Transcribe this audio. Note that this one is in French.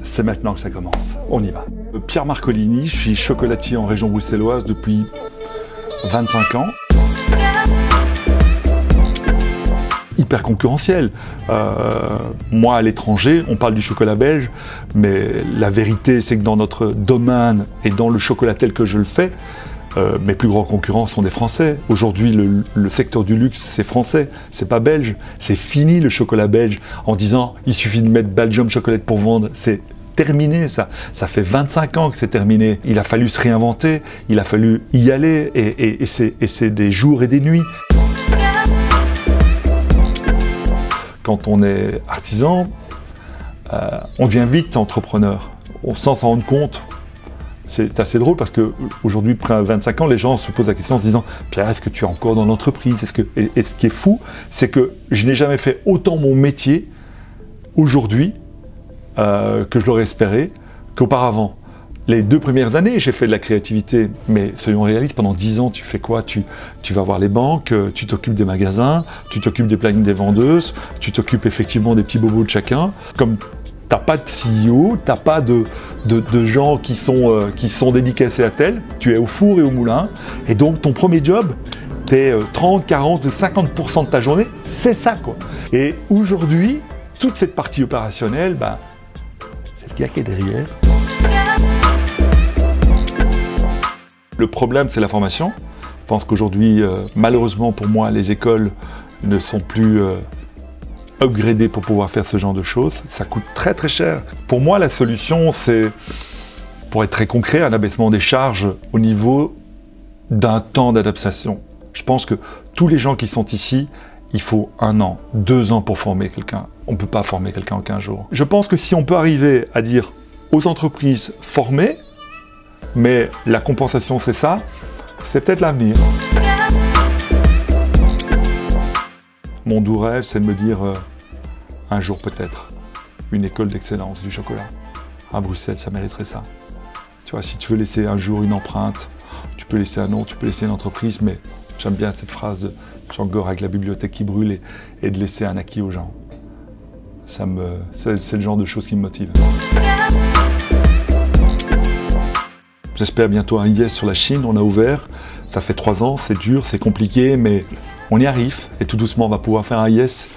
C'est maintenant que ça commence. On y va. Pierre Marcolini, je suis chocolatier en région bruxelloise depuis 25 ans. Hyper concurrentiel. Moi, à l'étranger, on parle du chocolat belge, mais la vérité, c'est que dans notre domaine et dans le chocolat tel que je le fais, mes plus grands concurrents sont des Français. Aujourd'hui, le secteur du luxe, c'est français, c'est pas belge. C'est fini le chocolat belge en disant il suffit de mettre Belgium Chocolate pour vendre. C'est terminé ça. Ça fait 25 ans que c'est terminé. Il a fallu se réinventer, il a fallu y aller et c'est des jours et des nuits. Quand on est artisan, on devient vite entrepreneur. Sans s'en rendre compte. C'est assez drôle parce qu'aujourd'hui, après 25 ans, les gens se posent la question en se disant « Pierre, est-ce que tu es encore dans l'entreprise » Et ce qui est fou, c'est que je n'ai jamais fait autant mon métier aujourd'hui que je l'aurais espéré qu'auparavant. Les 2 premières années, j'ai fait de la créativité, mais soyons réalistes, pendant 10 ans, tu fais quoi? Tu vas voir les banques, tu t'occupes des magasins, tu t'occupes des plannings des vendeuses, tu t'occupes effectivement des petits bobos de chacun. Comme t'as pas de CEO, t'as pas de gens qui sont dédicacés à tel, tu es au four et au moulin, et donc ton premier job, t'es 30, 40, 50% de ta journée, c'est ça quoi. Et aujourd'hui, toute cette partie opérationnelle, c'est le gars qui est derrière. Le problème, c'est la formation. Je pense qu'aujourd'hui, malheureusement pour moi, les écoles ne sont plus upgradées pour pouvoir faire ce genre de choses. Ça coûte très très cher. Pour moi, la solution, c'est, pour être très concret, un abaissement des charges au niveau d'un temps d'adaptation. Je pense que tous les gens qui sont ici, il faut 1 an, 2 ans pour former quelqu'un. On ne peut pas former quelqu'un en 15 jours. Je pense que si on peut arriver à dire aux entreprises formées, mais la compensation c'est ça, c'est peut-être l'avenir. Mon doux rêve, c'est de me dire un jour peut-être une école d'excellence du chocolat. À Bruxelles, ça mériterait ça. Tu vois, si tu veux laisser un jour une empreinte, tu peux laisser un nom, tu peux laisser une entreprise, mais j'aime bien cette phrase de Jean Gore avec la bibliothèque qui brûle et de laisser un acquis aux gens. C'est le genre de choses qui me motive. J'espère bientôt un yes sur la Chine, on a ouvert, ça fait 3 ans, c'est dur, c'est compliqué, mais on y arrive et tout doucement on va pouvoir faire un yes.